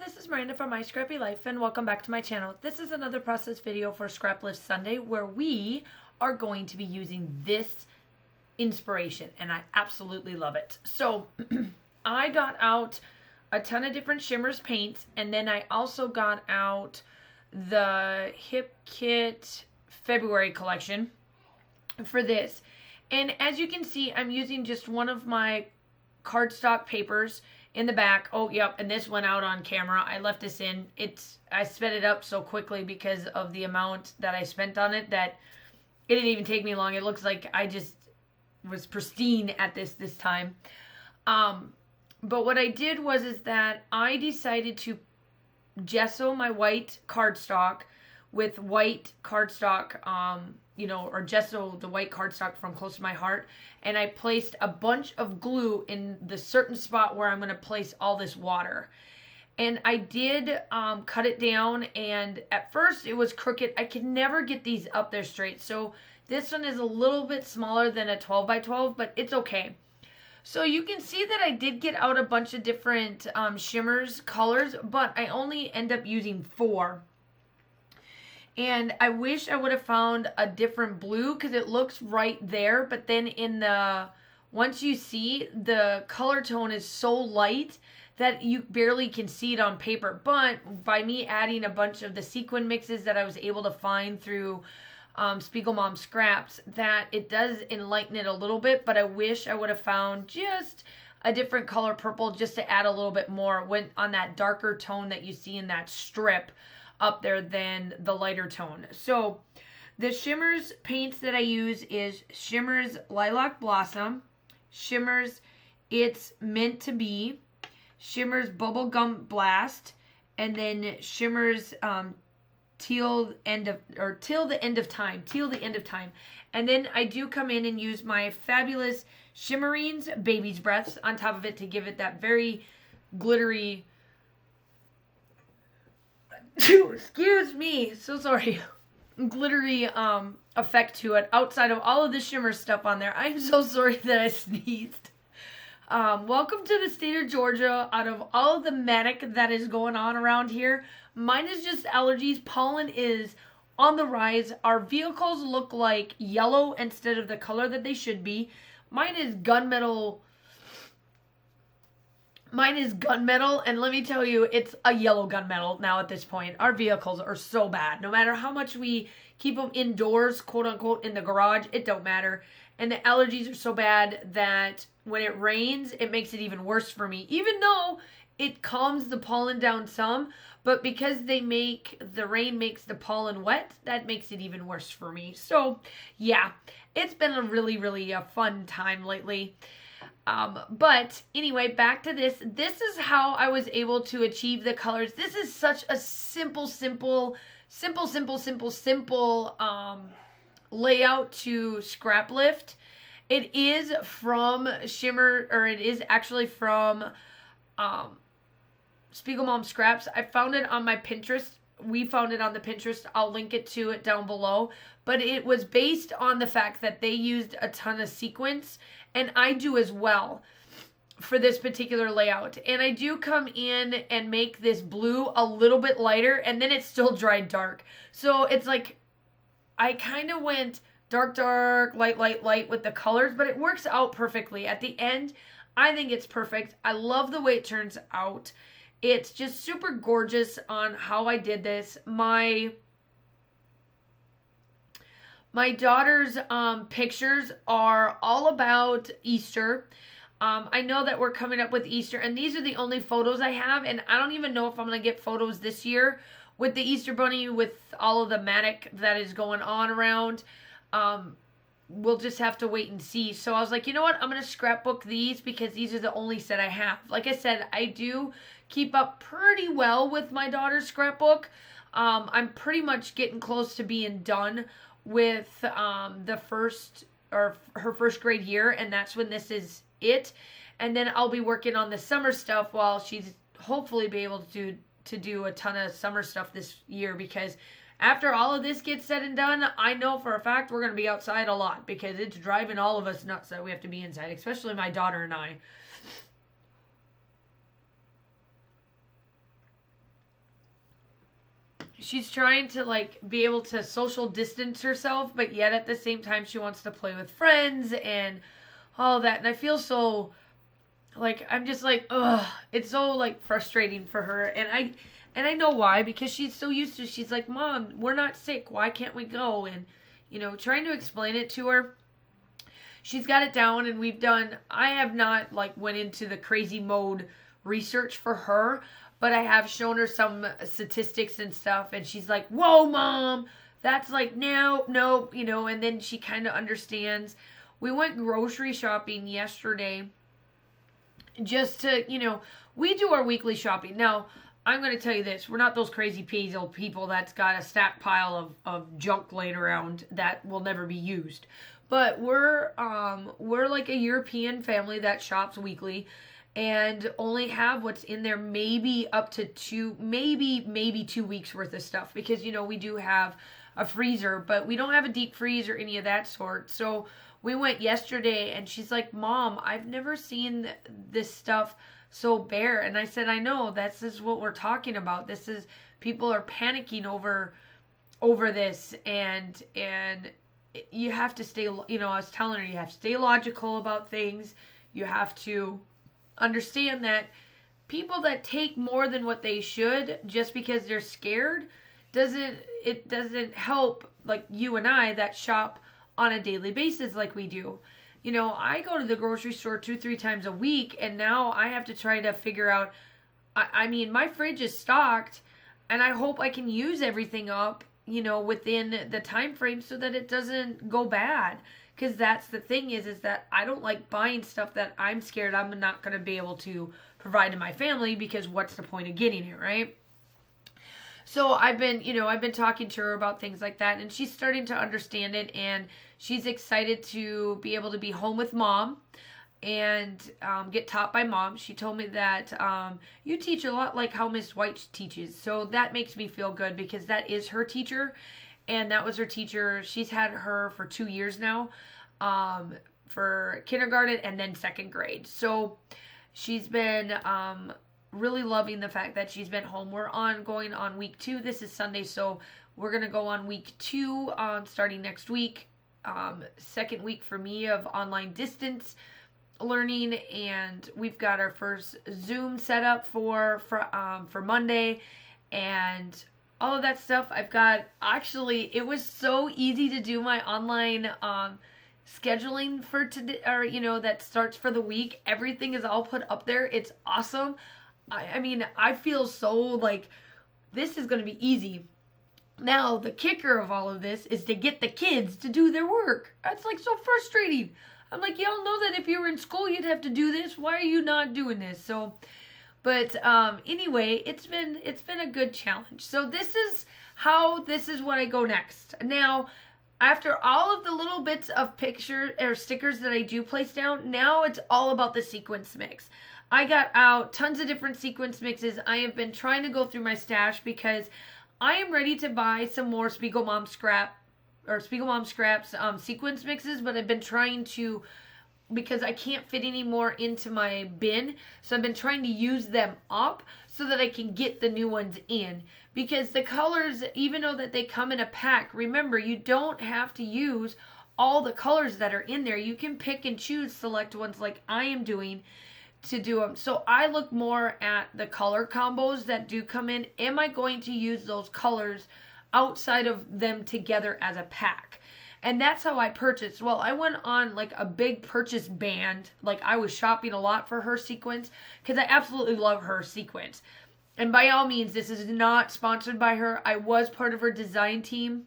this is Miranda from My Scrappy Life and welcome back to my channel. This is another process video for Scrap Lift Sunday where we are going to be using this inspiration and I absolutely love it. So I got out a ton of different shimmers paints and then I also got out the Hip Kit February collection for this. And as you can see, I'm using just one of my cardstock papers in the back. Oh, yep, and this went out on camera. I left this in. I sped it up so quickly because of the amount that I spent on it that it didn't even take me long. It looks like I just was pristine at this time. But what I did is that I decided to gesso my white cardstock with white cardstock, or gesso the white cardstock from close to my heart. And I placed a bunch of glue in the certain spot where I'm going to place all this water. And I did cut it down, and at first it was crooked. I could never get these up there straight. So this one is a little bit smaller than a 12 by 12, but it's okay. So you can see that I did get out a bunch of different shimmers, colors, but I only end up using 4. And I wish I would have found a different blue because it looks right there. But then once you see, the color tone is so light that you barely can see it on paper. But by me adding a bunch of the sequin mixes that I was able to find through Spiegel Mom Scraps, that it does enlighten it a little bit. But I wish I would have found just a different color purple just to add a little bit more on that darker tone that you see in that strip up there than the lighter tone. So the shimmers paints that I use is Shimmers Lilac Blossom, Shimmers It's Meant to Be, Shimmers Bubblegum Blast, and then Shimmers Till the End of Time. And then I do come in and use my fabulous Shimmerines Baby's Breaths on top of it to give it that very glittery, excuse me, so sorry, glittery effect to it outside of all of the shimmer stuff on there. I'm so sorry that I sneezed. Welcome to the state of Georgia. Out of all of the manic that is going on around here, mine is just allergies. Pollen is on the rise. Our vehicles look like yellow instead of the color that they should be. Mine is gunmetal, and let me tell you, it's a yellow gunmetal now at this point. Our vehicles are so bad. No matter how much we keep them indoors, quote unquote, in the garage, it don't matter. And the allergies are so bad that when it rains, it makes it even worse for me. Even though it calms the pollen down some, but because the rain makes the pollen wet, that makes it even worse for me. So yeah, it's been a really, really fun time lately. But anyway, back to this. This is how I was able to achieve the colors. This is such a simple layout to scrap lift. It is from it is actually from Spiegel Mom Scraps. I found it on my Pinterest. We found it on the Pinterest. I'll link it to it down below. But it was based on the fact that they used a ton of sequins, and I do as well for this particular layout. And I do come in and make this blue a little bit lighter, and then it's still dried dark. So it's like I kind of went dark, light with the colors, but it works out perfectly. At the end, I think it's perfect. I love the way it turns out. It's just super gorgeous on how I did this. My daughter's pictures are all about Easter. I know that we're coming up with Easter, and these are the only photos I have, and I don't even know if I'm going to get photos this year with the Easter Bunny, with all of the manic that is going on around. We'll just have to wait and see. So I was like, you know what? I'm going to scrapbook these because these are the only set I have. Like I said, I do keep up pretty well with my daughter's scrapbook. I'm pretty much getting close to being done with her first grade year, and that's when this is it. And then I'll be working on the summer stuff while she's hopefully be able to do a ton of summer stuff this year, because after all of this gets said and done, I know for a fact we're going to be outside a lot because it's driving all of us nuts that we have to be inside, especially my daughter and I. she's trying to like be able to social distance herself, but yet at the same time she wants to play with friends and all that. And I feel so like, I'm just like, ugh, it's so like frustrating for her. And I know why, because she's so used to, she's like, Mom, we're not sick, why can't we go? And trying to explain it to her, she's got it down. And I have not like went into the crazy mode research for her, but I have shown her some statistics and stuff, and she's like, whoa, Mom, that's like, no, and then she kind of understands. We went grocery shopping yesterday just to, we do our weekly shopping. Now, I'm going to tell you this. We're not those crazy people that's got a stacked pile of junk laying around that will never be used. But we're like a European family that shops weekly and only have what's in there maybe up to maybe 2 weeks worth of stuff, because we do have a freezer, but we don't have a deep freeze or any of that sort. So we went yesterday and she's like, Mom, I've never seen this stuff so bare. And I said, I know, this is what we're talking about. This is, people are panicking over this, and you have to stay, I was telling her, you have to stay logical about things. You have to understand that people that take more than what they should just because they're scared doesn't help like you and I that shop on a daily basis like we do. I go to the grocery store 2-3 times a week, and now I have to try to figure out, I mean, my fridge is stocked, and I hope I can use everything up, within the time frame so that it doesn't go bad. Because that's the thing is that I don't like buying stuff that I'm scared I'm not going to be able to provide to my family, because what's the point of getting it, right? So I've been talking to her about things like that, and she's starting to understand it, and she's excited to be able to be home with Mom and get taught by Mom. She told me that you teach a lot like how Miss White teaches. So that makes me feel good, because that is her teacher, and that was her teacher. She's had her for 2 years now, for kindergarten and then second grade. So she's been really loving the fact that she's been home. We're going on week 2. This is Sunday, so we're going to go on week 2 starting next week. Second week for me of online distance learning, and we've got our first Zoom set up for Monday, and all of that stuff. I've got, actually, it was so easy to do my online scheduling for today, or that starts for the week. Everything is all put up there. It's awesome. I mean, I feel so like this is going to be easy. Now, the kicker of all of this is to get the kids to do their work. That's like so frustrating. I'm like, y'all know that if you were in school, you'd have to do this. Why are you not doing this? So, but anyway, it's been a good challenge. So this is what I go next. Now, after all of the little bits of picture or stickers that I do place down, now it's all about the sequence mix. I got out tons of different sequence mixes. I have been trying to go through my stash because I am ready to buy some more Spiegel Mom Scraps sequence mixes, but I've been trying to, because I can't fit any more into my bin, so I've been trying to use them up so that I can get the new ones in. Because the colors, even though that they come in a pack, remember, you don't have to use all the colors that are in there. You can pick and choose select ones like I am doing to do them. So I look more at the color combos that do come in. Am I going to use those colors outside of them together as a pack? And that's how I purchased. Well, I went on like a big purchase band. Like I was shopping a lot for her sequence because I absolutely love her sequence. And by all means, this is not sponsored by her. I was part of her design team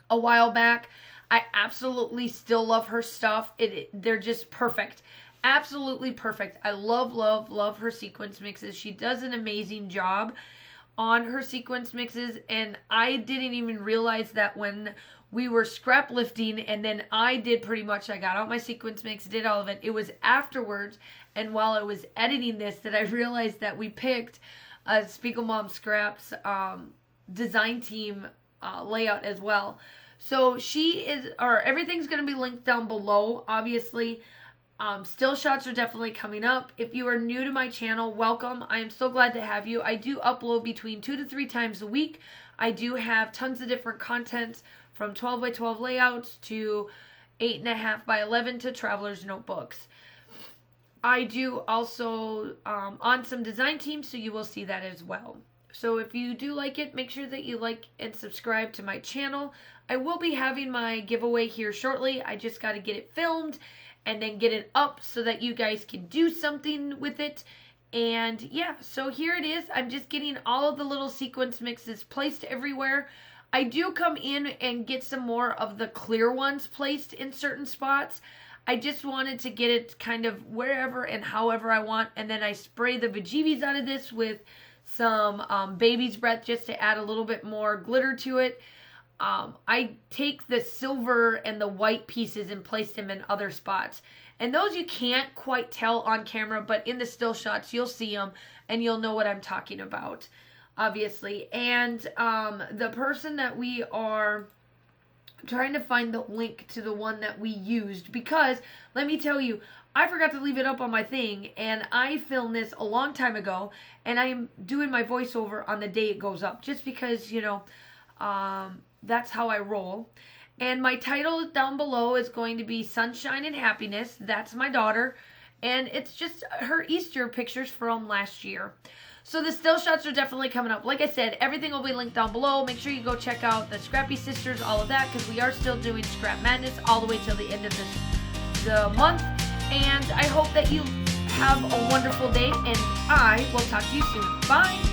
a while back. I absolutely still love her stuff. They're just perfect. Absolutely perfect. I love her sequence mixes. She does an amazing job on her sequence mixes, and I didn't even realize that when we were scrap lifting, and then I got out my sequence mix, did all of it. It was afterwards, and while I was editing this, that I realized that we picked a Spiegel Mom Scraps design team layout as well. So everything's going to be linked down below, obviously. Still shots are definitely coming up. If you are new to my channel, welcome. I am so glad to have you. I do upload between 2 to 3 times a week. I do have tons of different content, from 12 by 12 layouts to 8.5 by 11 to traveler's notebooks. I do also on some design teams, so you will see that as well. So if you do like it, make sure that you like and subscribe to my channel. I will be having my giveaway here shortly. I just got to get it filmed and then get it up so that you guys can do something with it. And yeah, so here it is. I'm just getting all of the little sequence mixes placed everywhere. I do come in and get some more of the clear ones placed in certain spots. I just wanted to get it kind of wherever and however I want. And then I spray the bejeebies out of this with some baby's breath just to add a little bit more glitter to it. I take the silver and the white pieces and place them in other spots. And those you can't quite tell on camera, but in the still shots, you'll see them and you'll know what I'm talking about, obviously. And the person that we are trying to find the link to the one that we used, because let me tell you, I forgot to leave it up on my thing, and I filmed this a long time ago, and I'm doing my voiceover on the day it goes up, just because, you know, that's how I roll. And my title down below is going to be Sunshine and Happiness. That's my daughter. And it's just her Easter pictures from last year. So the still shots are definitely coming up. Like I said, everything will be linked down below. Make sure you go check out the Scrappy Sisters, all of that, because we are still doing Scrap Madness all the way till the end of the month. And I hope that you have a wonderful day, and I will talk to you soon. Bye!